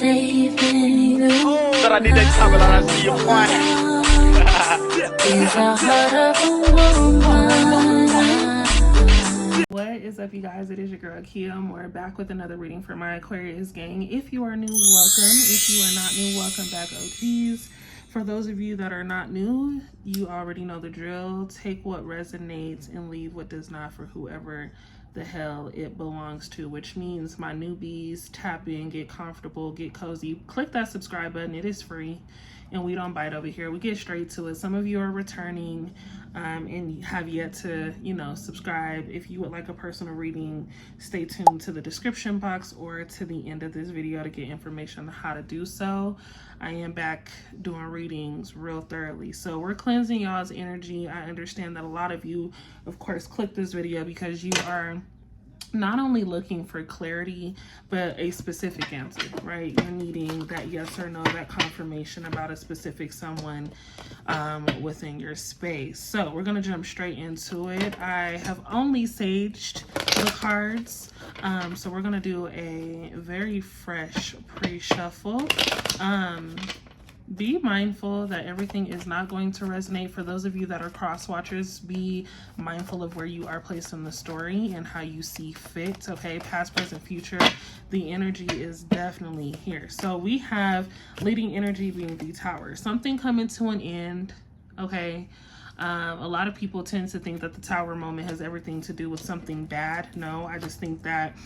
But I need that time and I see your point. What is up, you guys? It is your girl Kim. We're back with another reading for my Aquarius gang. If you are new, welcome. If you are not new, welcome back, OGs. For those of you that are not new, you already know the drill. Take what resonates and leave what does not for whoever the hell it belongs to, which means my newbies, tap in, get comfortable, get cozy. Click that subscribe button. It is free and we don't bite over here. We get straight to it. Some of you are returning and have yet to, subscribe. If you would like a personal reading, stay tuned to the description box or to the end of this video to get information on how to do so. I am back doing readings real thoroughly. So we're cleansing y'all's energy. I understand that a lot of you, of course, click this video because you are not only looking for clarity, but a specific answer, right? You're needing that yes or no, that confirmation about a specific someone within your space. So we're gonna jump straight into it. I have only saged the cards. So we're gonna do a very fresh pre-shuffle. Be mindful that everything is not going to resonate. For those of you that are cross watchers, be mindful of where you are placed in the story and how you see fit, okay? Past, present, future, the energy is definitely here. So we have leading energy being the Tower, something coming to an end, okay? A lot of people tend to think that the Tower moment has everything to do with something bad. No, I just think that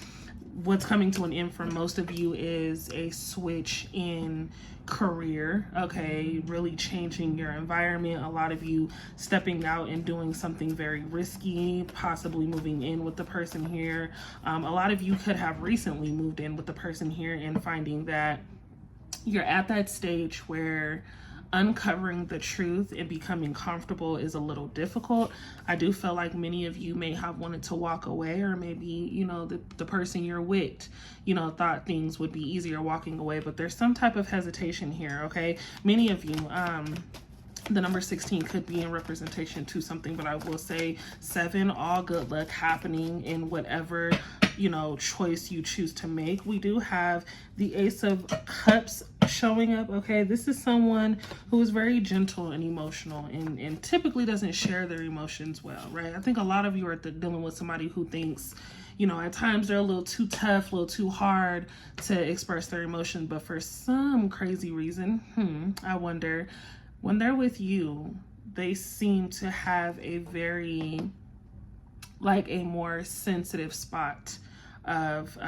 what's coming to an end for most of you is a switch in career, okay? Really changing your environment. A lot of you stepping out and doing something very risky, possibly moving in with the person here. A lot of you could have recently moved in with the person here and finding that you're at that stage where uncovering the truth and becoming comfortable is a little difficult. I do feel like many of you may have wanted to walk away, or maybe, the person you're with, thought things would be easier walking away, but there's some type of hesitation here, okay? Many of you, the number 16 could be in representation to something, but I will say 7, all good luck happening in whatever choice you choose to make. We do have the Ace of Cups showing up, okay? This is someone who is very gentle and emotional and typically doesn't share their emotions well, right? I think a lot of you are dealing with somebody who thinks, at times they're a little too tough, a little too hard to express their emotion, but for some crazy reason, I wonder, when they're with you, they seem to have a very, a more sensitive spot of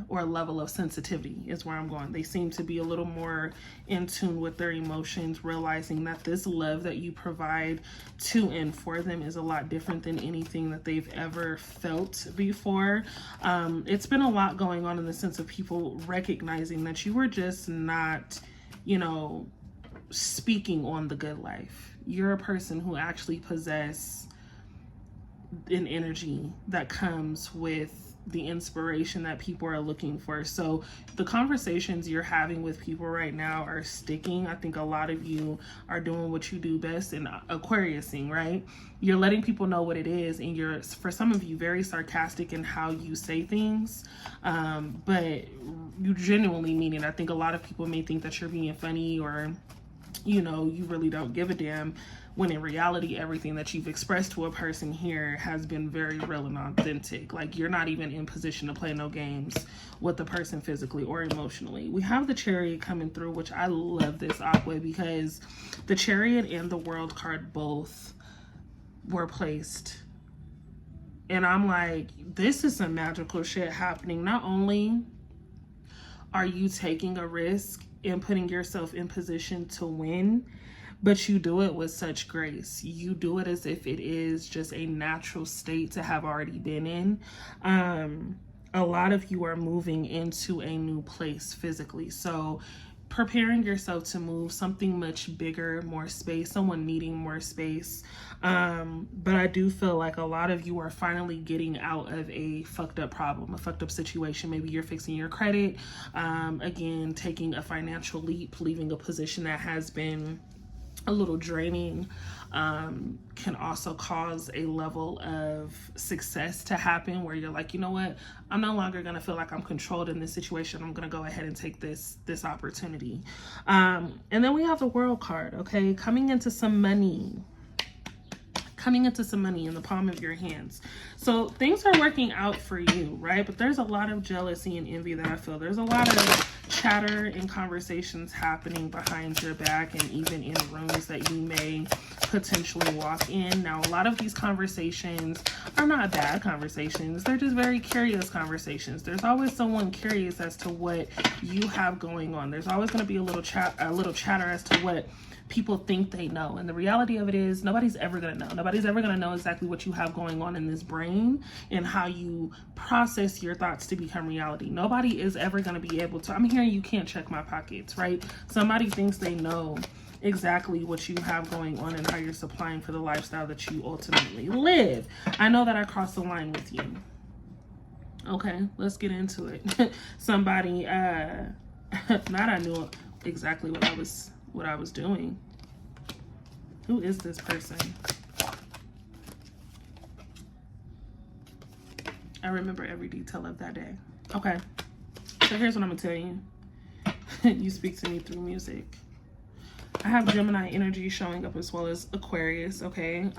or level of sensitivity is where I'm going. They seem to be a little more in tune with their emotions, realizing that this love that you provide to and for them is a lot different than anything that they've ever felt before. It's been a lot going on in the sense of people recognizing that you were just not, speaking on the good life. You're a person who actually possess an energy that comes with the inspiration that people are looking for. So the conversations you're having with people right now are sticking. I think a lot of you are doing what you do best in Aquariusing, right? You're letting people know what it is, and you're, for some of you, very sarcastic in how you say things, but you genuinely mean it. I think a lot of people may think that you're being funny or you really don't give a damn, when in reality, everything that you've expressed to a person here has been very real and authentic. Like, you're not even in position to play no games with the person physically or emotionally. We have the Chariot coming through, which I love this Aqua, because the Chariot and the World card both were placed. And I'm like, this is some magical shit happening. Not only are you taking a risk and putting yourself in position to win, but you do it with such grace. You do it as if it is just a natural state to have already been in. A lot of you are moving into a new place physically. So preparing yourself to move, something much bigger, more space, someone needing more space. But I do feel like a lot of you are finally getting out of a fucked up problem, a fucked up situation. Maybe you're fixing your credit, again, taking a financial leap, leaving a position that has been a little draining, can also cause a level of success to happen where you're like, you know what, I'm no longer going to feel like I'm controlled in this situation. I'm going to go ahead and take this opportunity. And then we have the World card, okay? Coming into some money in the palm of your hands. So things are working out for you, right? But there's a lot of jealousy and envy that I feel. There's a lot of chatter and conversations happening behind your back and even in rooms that you may potentially walk in. Now, a lot of these conversations are not bad conversations. They're just very curious conversations. There's always someone curious as to what you have going on. There's always going to be a little chatter as to what people think they know. And the reality of it is nobody's ever going to know. Nobody's ever going to know exactly what you have going on in this brain and how you process your thoughts to become reality. Nobody is ever going to be able to, I'm hearing you can't check my pockets, right? Somebody thinks they know exactly what you have going on and how you're supplying for the lifestyle that you ultimately live. I know that I crossed the line with you. Okay, let's get into it. Somebody, not I knew exactly what I was doing. Who is this person? I remember every detail of that day. Okay, so here's what I'm gonna tell you. You speak to me through music. I have Gemini energy showing up as well as Aquarius, okay?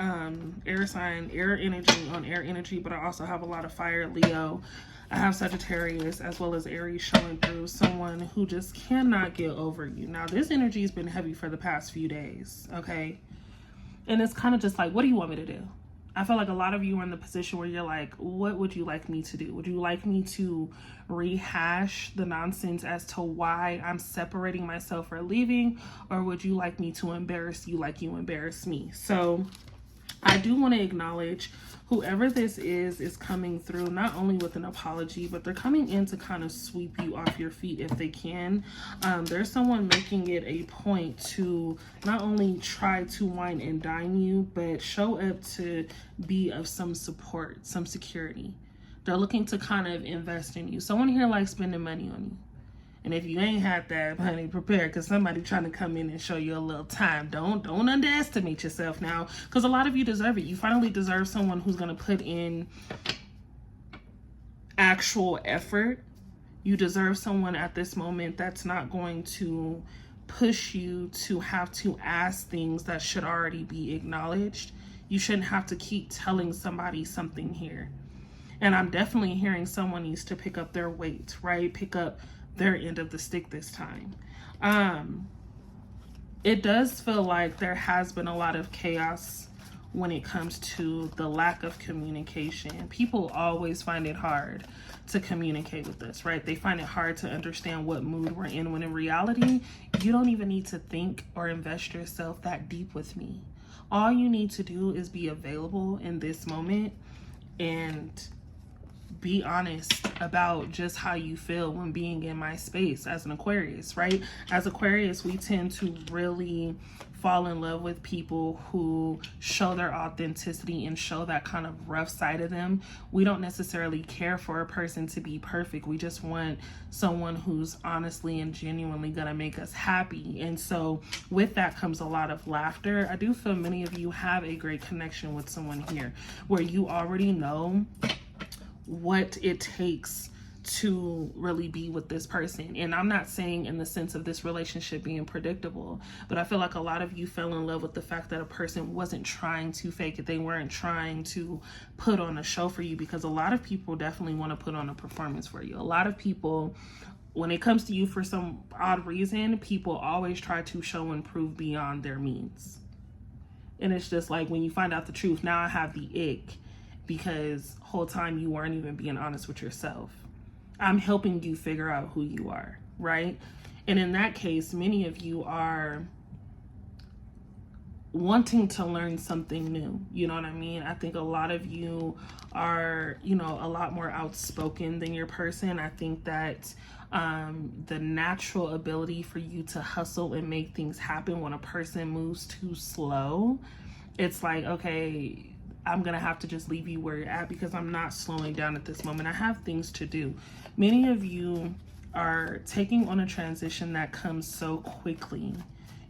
Air sign, air energy on air energy, but I also have a lot of fire, Leo. I have Sagittarius as well as Aries showing through, someone who just cannot get over you. Now, this energy has been heavy for the past few days, okay? And it's kind of just like, what do you want me to do? I feel like a lot of you are in the position where you're like, what would you like me to do? Would you like me to rehash the nonsense as to why I'm separating myself or leaving? Or would you like me to embarrass you like you embarrassed me? So I do want to acknowledge whoever this is coming through, not only with an apology, but they're coming in to kind of sweep you off your feet if they can. There's someone making it a point to not only try to wine and dine you, but show up to be of some support, some security. They're looking to kind of invest in you. Someone here likes spending money on you. And if you ain't had that, honey, prepare, because somebody trying to come in and show you a little time. Don't underestimate yourself now, because a lot of you deserve it. You finally deserve someone who's going to put in actual effort. You deserve someone at this moment that's not going to push you to have to ask things that should already be acknowledged. You shouldn't have to keep telling somebody something here. And I'm definitely hearing someone needs to pick up their weight, right? Pick up their end of the stick this time. It does feel like there has been a lot of chaos when it comes to the lack of communication. People always find it hard to communicate with us, right? They find it hard to understand what mood we're in, when in reality, you don't even need to think or invest yourself that deep with me. All you need to do is be available in this moment and be honest about just how you feel when being in my space as an Aquarius, right? As Aquarius, we tend to really fall in love with people who show their authenticity and show that kind of rough side of them. We don't necessarily care for a person to be perfect. We just want someone who's honestly and genuinely gonna make us happy. And so with that comes a lot of laughter. I do feel many of you have a great connection with someone here where you already know what it takes to really be with this person. And I'm not saying in the sense of this relationship being predictable, but I feel like a lot of you fell in love with the fact that a person wasn't trying to fake it. They weren't trying to put on a show for you, because a lot of people definitely want to put on a performance for you. A lot of people, when it comes to you for some odd reason, people always try to show and prove beyond their means. And it's just like, when you find out the truth, now I have the ick, because whole time you weren't even being honest with yourself. I'm helping you figure out who you are, right? And in that case, many of you are wanting to learn something new. You know what I mean? I think a lot of you are, a lot more outspoken than your person. I think that the natural ability for you to hustle and make things happen, when a person moves too slow, it's like, okay, I'm going to have to just leave you where you're at because I'm not slowing down at this moment. I have things to do. Many of you are taking on a transition that comes so quickly.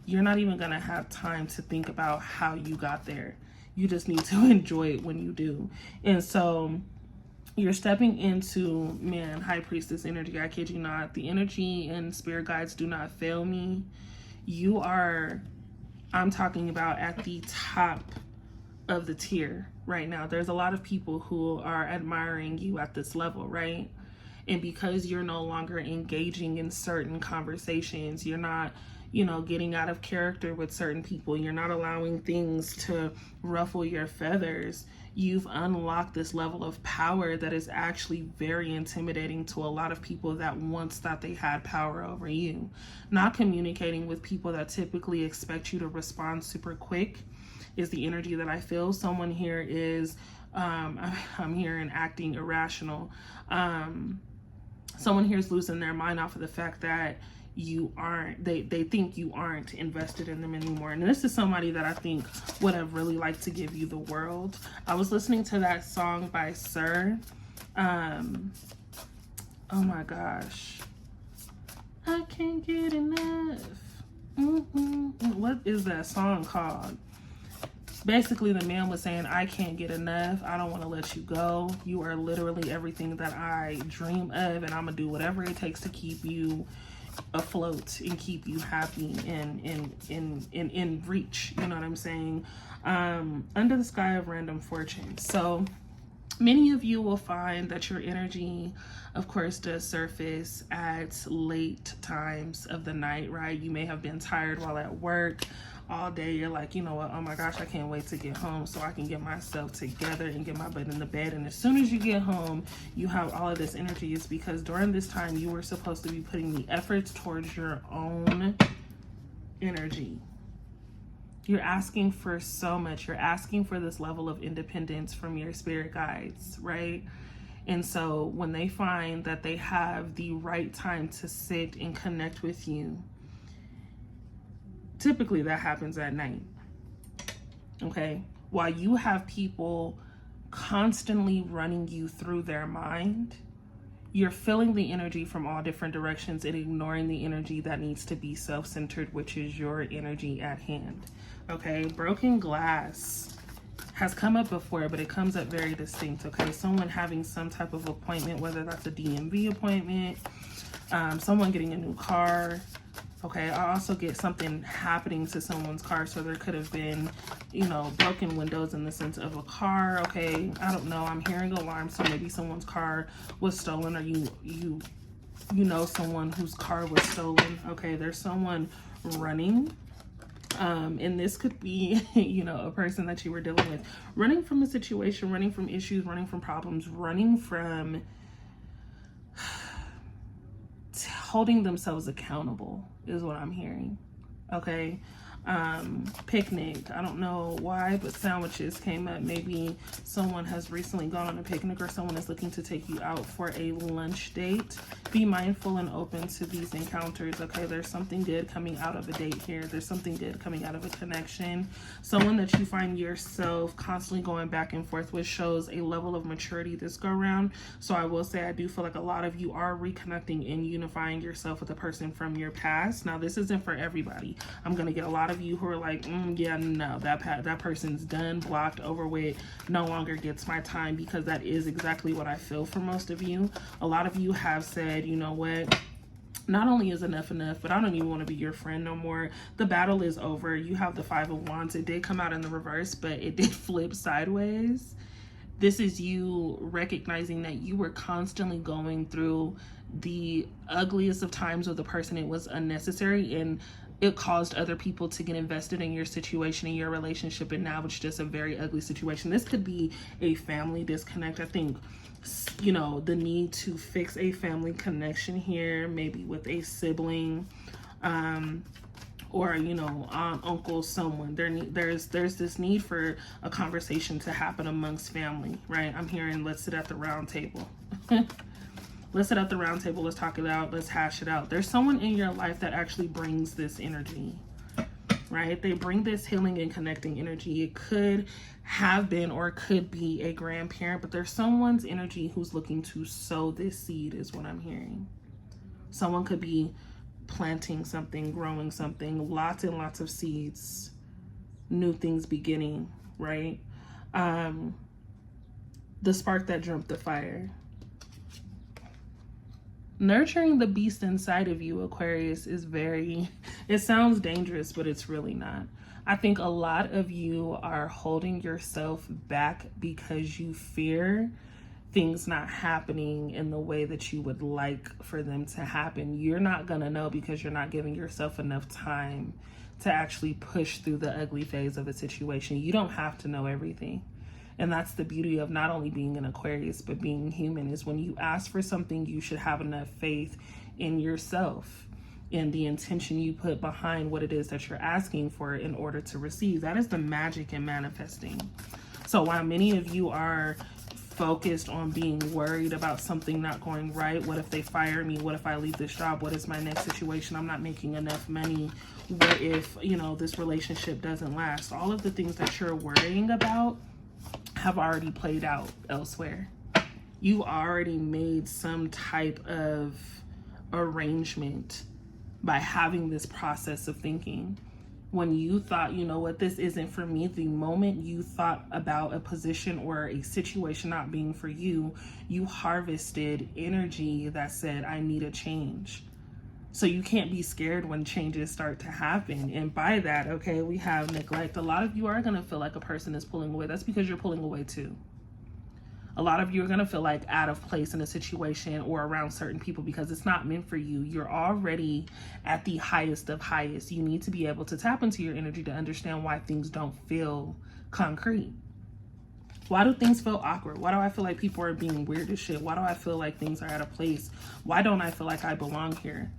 you're not even going to have time to think about how you got there. You just need to enjoy it when you do. And so you're stepping into, man, High Priestess energy. I kid you not. The energy and spirit guides do not fail me. You are, I'm talking about at the top of the tier right now. There's a lot of people who are admiring you at this level, right? And because you're no longer engaging in certain conversations, you're not, you know, getting out of character with certain people, you're not allowing things to ruffle your feathers, you've unlocked this level of power that is actually very intimidating to a lot of people that once thought they had power over you. Not communicating with people that typically expect you to respond super quick is the energy that I feel. Someone here is, I'm hearing acting irrational. Someone here is losing their mind off of the fact that you aren't, they think you aren't invested in them anymore. And this is somebody that I think would have really liked to give you the world. I was listening to that song by Sir. Oh my gosh. I can't get enough. What is that song called? Basically, the man was saying, I can't get enough. I don't want to let you go. You are literally everything that I dream of, and I'm going to do whatever it takes to keep you afloat and keep you happy and in reach. You know what I'm saying? Under the sky of random fortune. So many of you will find that your energy, of course, does surface at late times of the night, right? You may have been tired while at work all day. You're like, you know what, oh my gosh, I can't wait to get home so I can get myself together and get my butt in the bed. And as soon as you get home, you have all of this energy. It's because during this time you were supposed to be putting the efforts towards your own energy. You're asking for so much. You're asking for this level of independence from your spirit guides, right? And so when they find that they have the right time to sit and connect with you, typically that happens at night, okay? While you have people constantly running you through their mind, you're feeling the energy from all different directions and ignoring the energy that needs to be self-centered, which is your energy at hand, okay? Broken glass has come up before, but it comes up very distinct, okay? Someone having some type of appointment, whether that's a DMV appointment, someone getting a new car, okay? I also get something happening to someone's car. So there could have been, you know, broken windows in the sense of a car, okay? I don't know. I'm hearing alarms. So maybe someone's car was stolen, or you know someone whose car was stolen, okay? There's someone running. And this could be, you know, a person that you were dealing with, running from a situation, running from issues, running from problems, running from holding themselves accountable is what I'm hearing, okay? Picnic, I don't know why, but sandwiches came up. Maybe someone has recently gone on a picnic, or someone is looking to take you out for a lunch date. Be mindful and open to these encounters, okay? There's something good coming out of a date here. There's something good coming out of a connection. Someone that you find yourself constantly going back and forth with shows a level of maturity this go around. So I will say, I do feel like a lot of you are reconnecting and unifying yourself with a person from your past. Now, this isn't for everybody. I'm going to get a lot of you who are like, yeah, no, that person's done, blocked, over with, no longer gets my time, because that is exactly what I feel for most of you. A lot of you have said, you know what, not only is enough, but I don't even want to be your friend no more. The battle is over. You have the Five of Wands. It did come out in the reverse, but it did flip sideways. This is you recognizing that you were constantly going through the ugliest of times with the person. It was unnecessary, and it caused other people to get invested in your situation, in your relationship, and now it's just a very ugly situation. This could be a family disconnect. I think, you know, the need to fix a family connection here, maybe with a sibling, or, you know, aunt, uncle, someone. There's this need for a conversation to happen amongst family, right? I'm hearing, let's sit at the round table. Let's sit at the round table. Let's talk it out. Let's hash it out. There's someone in your life that actually brings this energy, right? They bring this healing and connecting energy. It could have been or could be a grandparent, but there's someone's energy who's looking to sow this seed is what I'm hearing. Someone could be planting something, growing something, lots and lots of seeds, new things beginning, right? The spark that dreamt the fire. Nurturing the beast inside of you, Aquarius, is it sounds dangerous, but it's really not. I think a lot of you are holding yourself back because you fear things not happening in the way that you would like for them to happen. You're not going to know because you're not giving yourself enough time to actually push through the ugly phase of a situation. You don't have to know everything. And that's the beauty of not only being an Aquarius, but being human, is when you ask for something, you should have enough faith in yourself and the intention you put behind what it is that you're asking for in order to receive. That is the magic in manifesting. So while many of you are focused on being worried about something not going right, what if they fire me? What if I leave this job? What is my next situation? I'm not making enough money. What if, this relationship doesn't last? All of the things that you're worrying about have already played out elsewhere. You already made some type of arrangement by having this process of thinking. When you thought, this isn't for me, the moment you thought about a position or a situation not being for you, you harvested energy that said, I need a change. So you can't be scared when changes start to happen. And by that, okay, we have neglect. A lot of you are going to feel like a person is pulling away. That's because you're pulling away too. A lot of you are going to feel like out of place in a situation or around certain people because it's not meant for you. You're already at the highest of highest. You need to be able to tap into your energy to understand why things don't feel concrete. Why do things feel awkward? Why do I feel like people are being weird as shit? Why do I feel like things are out of place? Why don't I feel like I belong here?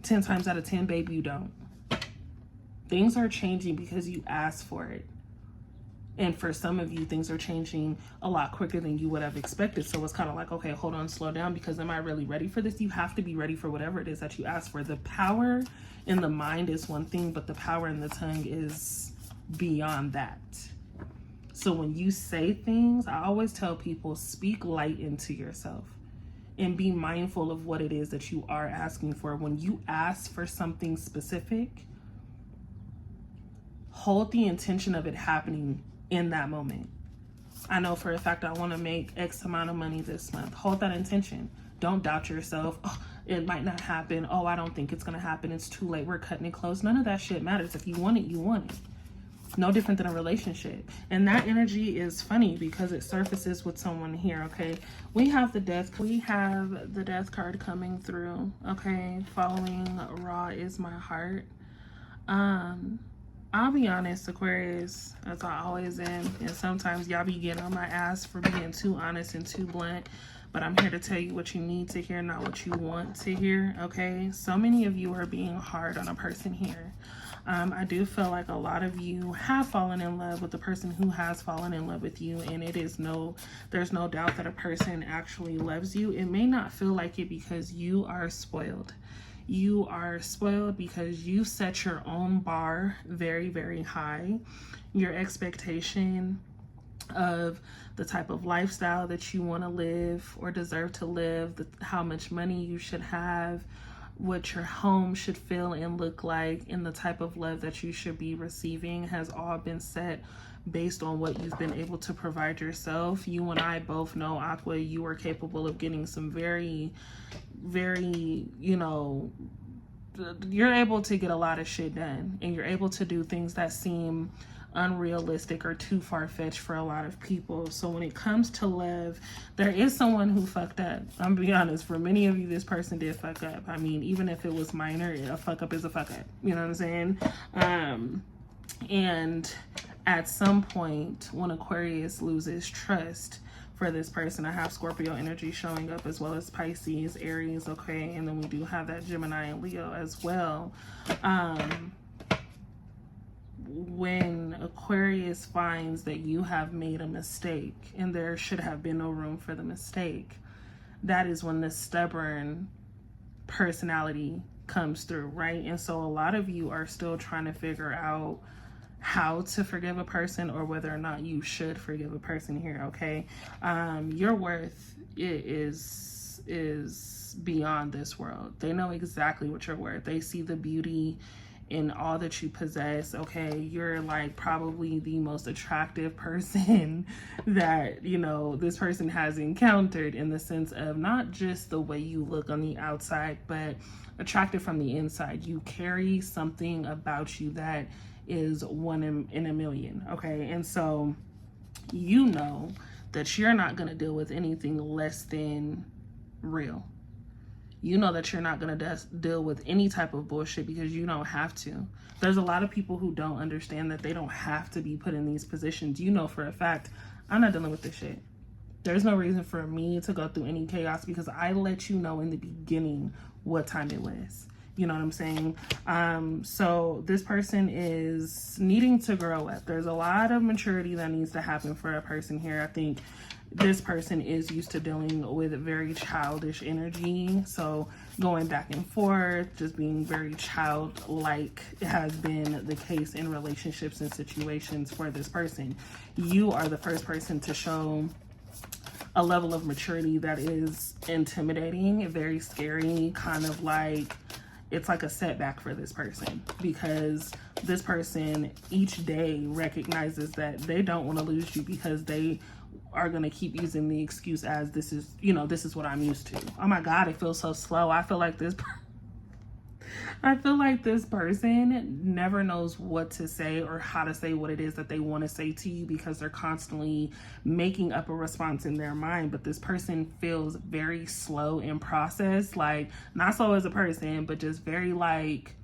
10 times out of 10, babe, you don't. Things are changing because you asked for it. And for some of you, things are changing a lot quicker than you would have expected. So it's kind of like, okay, hold on, slow down, because am I really ready for this? You have to be ready for whatever it is that you ask for. The power in the mind is one thing, but the power in the tongue is beyond that. So when you say things, I always tell people, speak light into yourself. And be mindful of what it is that you are asking for. When you ask for something specific, hold the intention of it happening in that moment. I know for a fact I want to make X amount of money this month. Hold that intention. Don't doubt yourself. Oh, it might not happen. Oh, I don't think it's going to happen. It's too late. We're cutting it close. None of that shit matters. If you want it, you want it. No different than a relationship. And that energy is funny because it surfaces with someone here, okay? We have the death card coming through, okay? Following Raw is my heart. I'll be honest, Aquarius, as I always am, and sometimes y'all be getting on my ass for being too honest and too blunt, but I'm here to tell you what you need to hear, not what you want to hear, okay? So many of you are being hard on a person here. I do feel like a lot of you have fallen in love with the person who has fallen in love with you, and there's no doubt that a person actually loves you. It may not feel like it because you are spoiled. You are spoiled because you set your own bar very, very high. Your expectation of the type of lifestyle that you want to live or deserve to live, how much money you should have, what your home should feel and look like, and the type of love that you should be receiving has all been set based on what you've been able to provide yourself. You and I both know, Aqua, you are capable of getting some very, very, you're able to get a lot of shit done, and you're able to do things that seem unrealistic or too far-fetched for a lot of people. So when it comes to love, there is someone who fucked up. I'm gonna be honest, for many of you, this person did fuck up. I mean, even if it was minor, a fuck up is a fuck up. You know what I'm saying? And at some point, when Aquarius loses trust for this person, I have Scorpio energy showing up, as well as Pisces, Aries, okay? And then we do have that Gemini and Leo as well. When Aquarius finds that you have made a mistake and there should have been no room for the mistake, that is when the stubborn personality comes through, right? And so a lot of you are still trying to figure out how to forgive a person or whether or not you should forgive a person here, okay? Your worth is is beyond this world. They know exactly what you're worth. They see the beauty in all that you possess. Okay, you're like probably the most attractive person that, you know, this person has encountered, in the sense of not just the way you look on the outside, but attractive from the inside. You carry something about you that is one in a million. Okay, and so you know that you're not going to deal with anything less than real. You know that you're not going to deal with any type of bullshit, because you don't have to. There's a lot of people who don't understand that they don't have to be put in these positions. You know for a fact, I'm not dealing with this shit. There's no reason for me to go through any chaos, because I let you know in the beginning what time it was. You know what I'm saying? So this person is needing to grow up. There's a lot of maturity that needs to happen for a person here. I think this person is used to dealing with very childish energy. So going back and forth, just being very childlike has been the case in relationships and situations for this person. You are the first person to show a level of maturity that is intimidating, very scary, kind of like, it's like a setback for this person, because this person each day recognizes that they don't want to lose you, because they are going to keep using the excuse as, this is, you know, this is what I'm used to. Oh my God, it feels so slow. I feel like this person never knows what to say or how to say what it is that they want to say to you, because they're constantly making up a response in their mind. But this person feels very slow in process, like not slow as a person, but just very like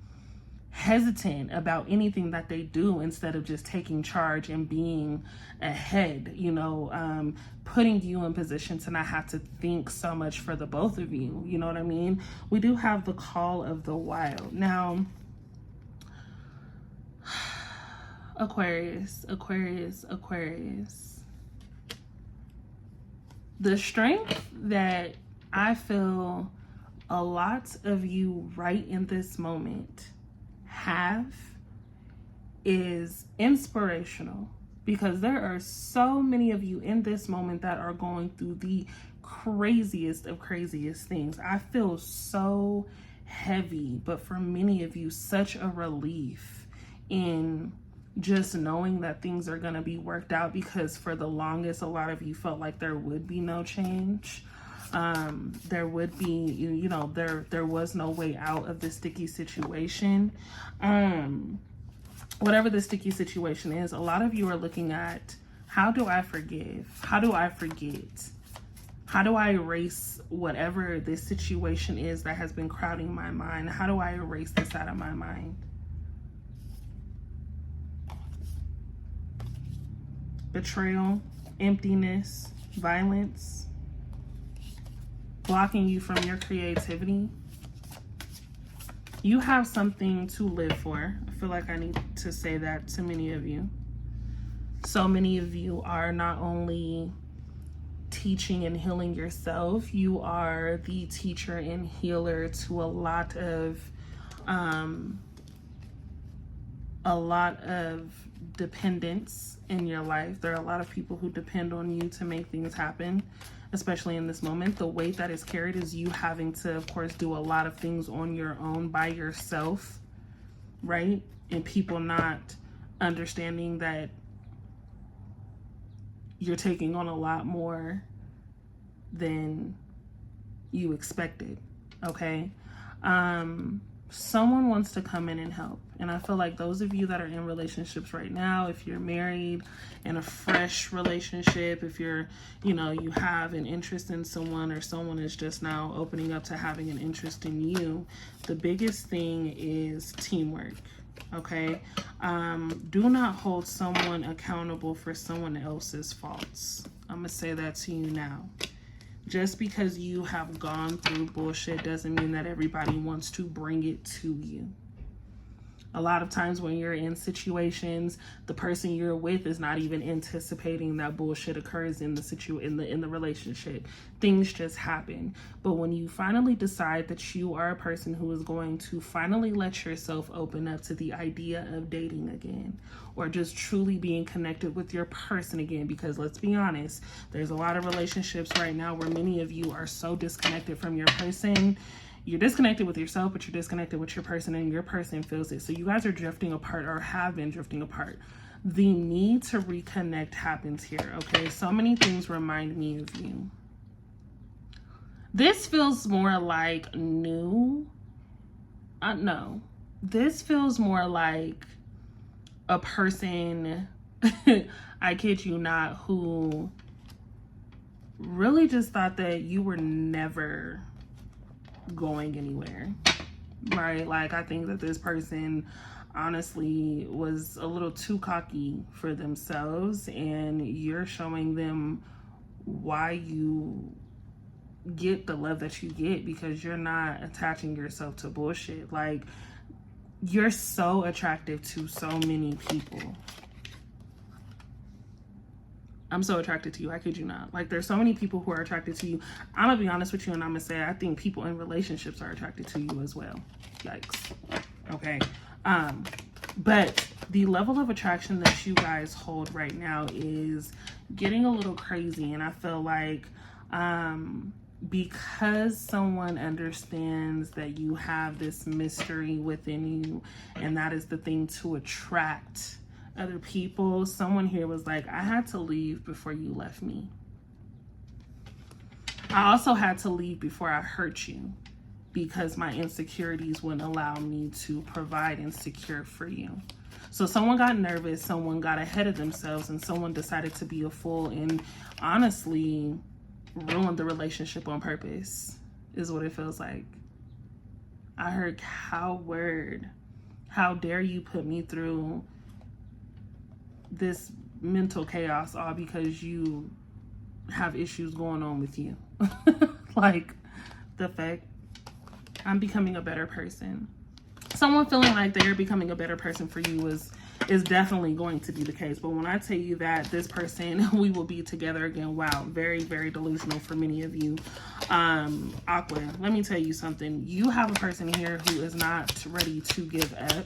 hesitant about anything that they do, instead of just taking charge and being ahead, you know, putting you in position to not have to think so much for the both of you. You know what I mean? We do have the call of the wild. Now, Aquarius. The strength that I feel a lot of you right in this moment have is inspirational, because there are so many of you in this moment that are going through the craziest of craziest things. I feel so heavy, but for many of you, such a relief in just knowing that things are going to be worked out, because for the longest, a lot of you felt like there would be no change. There would be, you know, there was no way out of this sticky situation. Whatever the sticky situation is, a lot of you are looking at, how do I forgive? How do I forget? How do I erase whatever this situation is that has been crowding my mind? How do I erase this out of my mind? Betrayal, emptiness, violence, blocking you from your creativity. You have something to live for. I feel like I need to say that to many of you. So many of you are not only teaching and healing yourself, you are the teacher and healer to a lot of dependence in your life. There are a lot of people who depend on you to make things happen, especially in this moment. The weight that is carried is you having to, of course, do a lot of things on your own by yourself, right? And people not understanding that you're taking on a lot more than you expected, okay? Someone wants to come in and help. And I feel like those of you that are in relationships right now, if you're married in a fresh relationship, if you're, you know, you have an interest in someone, or someone is just now opening up to having an interest in you, the biggest thing is teamwork, okay? Do not hold someone accountable for someone else's faults. I'm gonna say that to you now. Just because you have gone through bullshit doesn't mean that everybody wants to bring it to you. A lot of times when you're in situations, the person you're with is not even anticipating that bullshit occurs in the relationship. Things just happen. But when you finally decide that you are a person who is going to finally let yourself open up to the idea of dating again, or just truly being connected with your person again, because let's be honest, there's a lot of relationships right now where many of you are so disconnected from your person. You're disconnected with yourself, but you're disconnected with your person, and your person feels it. So you guys are drifting apart, or have been drifting apart. The need to reconnect happens here, okay? So many things remind me of you. This feels more like new. No. This feels more like a person, I kid you not, who really just thought that you were never going anywhere, right? Like, I think that this person honestly was a little too cocky for themselves, and you're showing them why you get the love that you get, because you're not attaching yourself to bullshit. Like, you're so attractive to so many people. I'm so attracted to you, I kid you not. Like, there's so many people who are attracted to you. I'm gonna be honest with you, and I'm gonna say I think people in relationships are attracted to you as well. Yikes. Okay. But the level of attraction that you guys hold right now is getting a little crazy, and I feel like because someone understands that you have this mystery within you, and that is the thing to attract other people, someone here was like, I had to leave before you left me. I also had to leave before I hurt you, because my insecurities wouldn't allow me to provide and secure for you. So someone got nervous, someone got ahead of themselves, and someone decided to be a fool, and honestly ruined the relationship on purpose, is what it feels like. I heard, coward, how dare you put me through this mental chaos all because you have issues going on with you. Like, the fact, I'm becoming a better person. Someone feeling like they're becoming a better person for you is definitely going to be the case. But when I tell you that this person, we will be together again, wow, very, very delusional for many of you. Aqua, let me tell you something. You have a person here who is not ready to give up.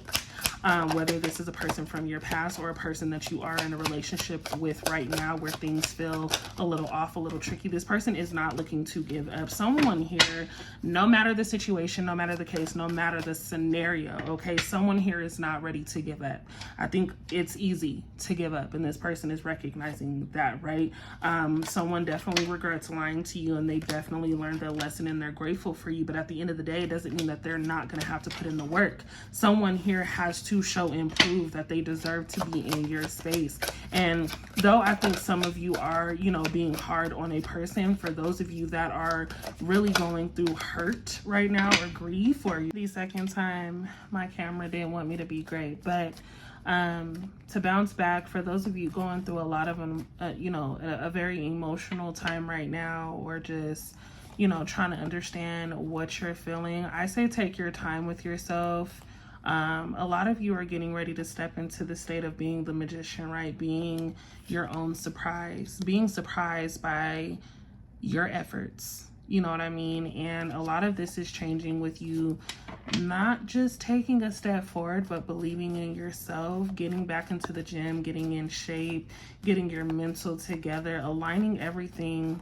Whether this is a person from your past or a person that you are in a relationship with right now where things feel a little off, a little tricky, this person is not looking to give up. Someone here, no matter the situation, no matter the case, no matter the scenario, okay, someone here is not ready to give up. I think it's easy to give up, and this person is recognizing that, right? Someone definitely regrets lying to you, and they definitely learned their lesson, and they're grateful for you, but at the end of the day, it doesn't mean that they're not going to have to put in the work. Someone here has to show and prove that they deserve to be in your space. And though I think some of you are, you know, being hard on a person, for those of you that are really going through hurt right now, or grief, or the second time my camera didn't want me to be great, but to bounce back, for those of you going through a lot of you know, a very emotional time right now, or just, you know, trying to understand what you're feeling, I say take your time with yourself. A lot of you are getting ready to step into the state of being the magician, right? Being your own surprise, being surprised by your efforts. You know what I mean? And a lot of this is changing with you not just taking a step forward, but believing in yourself, getting back into the gym, getting in shape, getting your mental together, aligning everything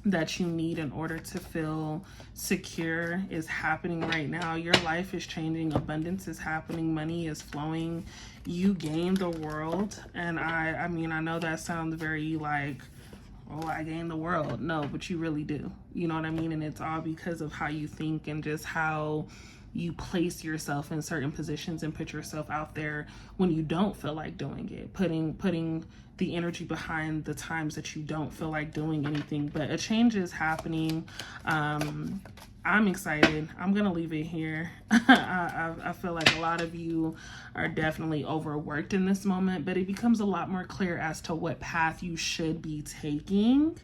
that you need in order to feel secure is happening right now. Your life is changing. Abundance is happening. Money is flowing. You gain the world. And I mean, I know that sounds very like, oh, I gained the world. No, but you really do. You know what I mean? And it's all because of how you think and just how you place yourself in certain positions and put yourself out there when you don't feel like doing it. Putting the energy behind the times that you don't feel like doing anything. But a change is happening. I'm excited. I'm going to leave it here. I feel like a lot of you are definitely overworked in this moment, but it becomes a lot more clear as to what path you should be taking.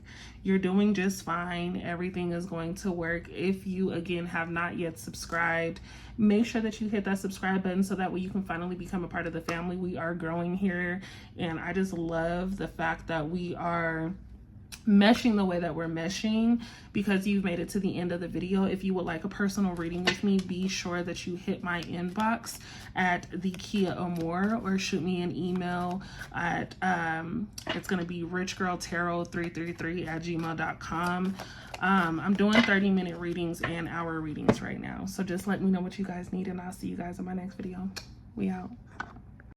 You're doing just fine. Everything is going to work. If you, again, have not yet subscribed, make sure that you hit that subscribe button so that way you can finally become a part of the family. We are growing here, and I just love the fact that we are meshing the way that we're meshing because you've made it to the end of the video. If you would like a personal reading with me, be sure that you hit my inbox at the Kia Amor or shoot me an email at it's going to be richgirltarot333@gmail.com. I'm doing 30-minute readings and hour readings right now, so just let me know what you guys need, and I'll see you guys in my next video. We out.